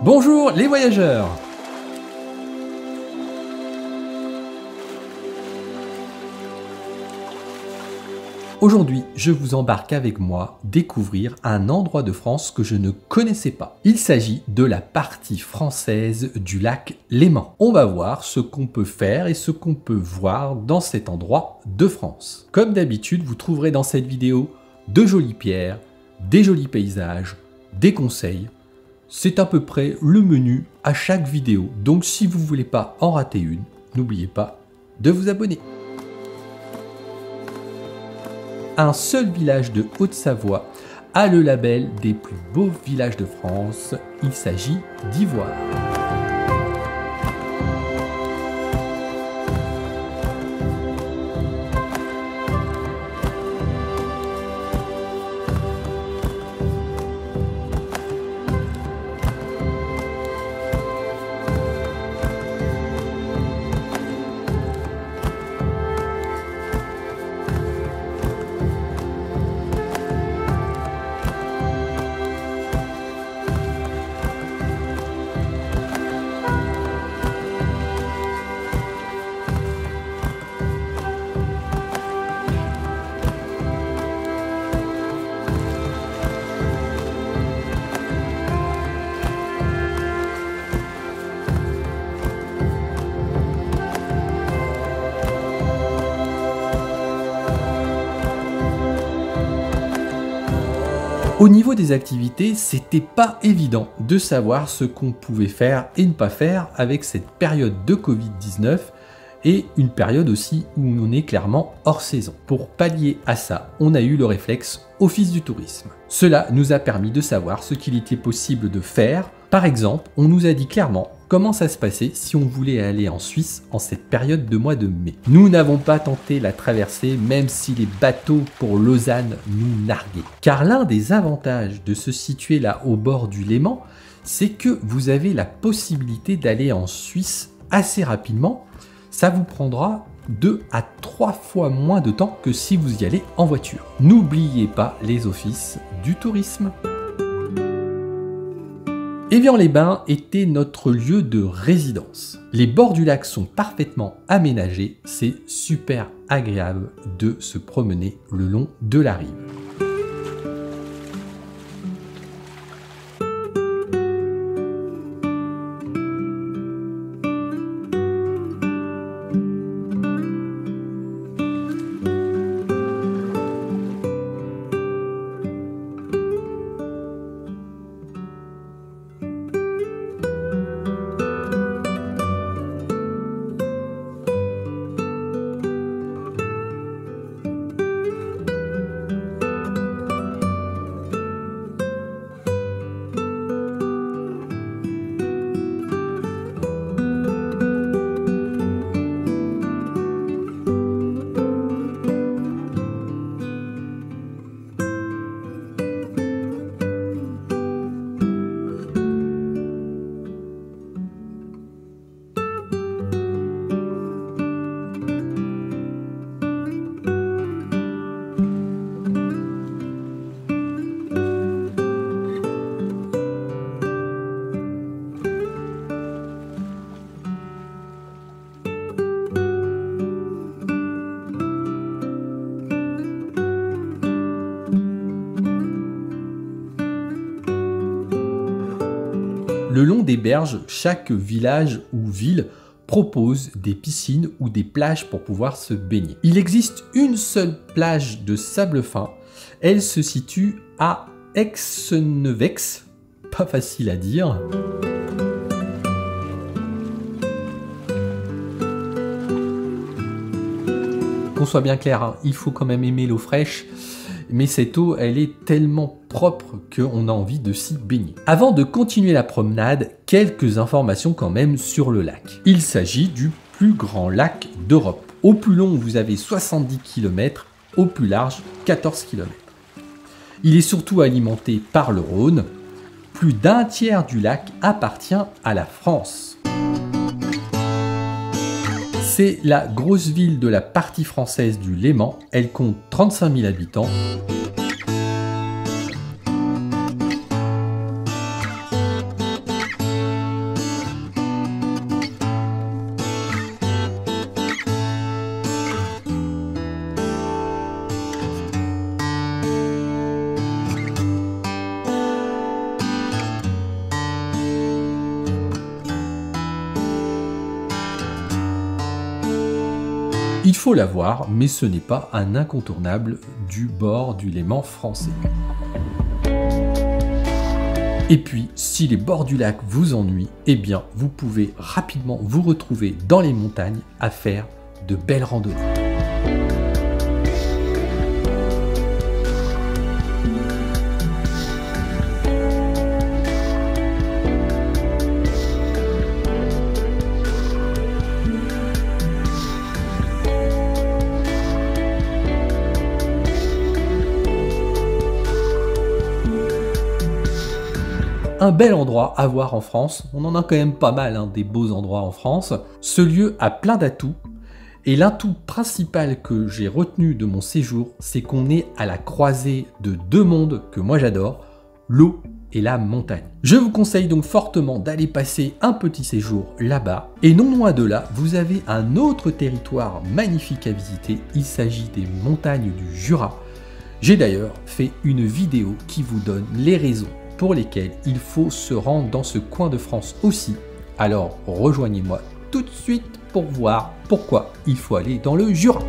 Bonjour les voyageurs! Aujourd'hui, je vous embarque avec moi découvrir un endroit de France que je ne connaissais pas. Il s'agit de la partie française du lac Léman. On va voir ce qu'on peut faire et ce qu'on peut voir dans cet endroit de France. Comme d'habitude, vous trouverez dans cette vidéo de jolies pierres, des jolis paysages, des conseils. C'est à peu près le menu à chaque vidéo. Donc si vous ne voulez pas en rater une, n'oubliez pas de vous abonner. Un seul village de Haute-Savoie a le label des plus beaux villages de France. Il s'agit d'Ivoire. Au niveau des activités, c'était pas évident de savoir ce qu'on pouvait faire et ne pas faire avec cette période de Covid-19 et une période aussi où on est clairement hors saison. Pour pallier à ça, on a eu le réflexe Office du tourisme. Cela nous a permis de savoir ce qu'il était possible de faire. Par exemple, on nous a dit clairement comment ça se passait si on voulait aller en Suisse en cette période de mois de mai. Nous n'avons pas tenté la traversée même si les bateaux pour Lausanne nous narguaient. Car l'un des avantages de se situer là au bord du Léman, c'est que vous avez la possibilité d'aller en Suisse assez rapidement. Ça vous prendra 2 à 3 fois moins de temps que si vous y allez en voiture. N'oubliez pas les offices du tourisme. Évian-les-Bains était notre lieu de résidence. Les bords du lac sont parfaitement aménagés, c'est super agréable de se promener le long de la rive. Le long des berges, chaque village ou ville propose des piscines ou des plages pour pouvoir se baigner. Il existe une seule plage de sable fin. Elle se situe à Aix-Nevex. Pas facile à dire. Qu'on soit bien clair, hein, il faut quand même aimer l'eau fraîche. Mais cette eau, elle est tellement propre qu'on a envie de s'y baigner. Avant de continuer la promenade, quelques informations quand même sur le lac. Il s'agit du plus grand lac d'Europe. Au plus long, vous avez 70 km, au plus large, 14 km. Il est surtout alimenté par le Rhône. Plus d'un tiers du lac appartient à la France. C'est la grosse ville de la partie française du Léman. Elle compte 35 000 habitants. Il faut la voir, mais ce n'est pas un incontournable du bord du Léman français. Et puis, si les bords du lac vous ennuient, eh bien, vous pouvez rapidement vous retrouver dans les montagnes à faire de belles randonnées. Un bel endroit à voir en France, on en a quand même pas mal, des beaux endroits en France. Ce lieu a plein d'atouts, et l'atout principal que j'ai retenu de mon séjour, c'est qu'on est à la croisée de deux mondes que moi j'adore, l'eau et la montagne. Je vous conseille donc fortement d'aller passer un petit séjour là-bas, et non loin de là, vous avez un autre territoire magnifique à visiter, il s'agit des montagnes du Jura. J'ai d'ailleurs fait une vidéo qui vous donne les raisons pour lesquels il faut se rendre dans ce coin de France aussi. Alors rejoignez-moi tout de suite pour voir pourquoi il faut aller dans le Jura.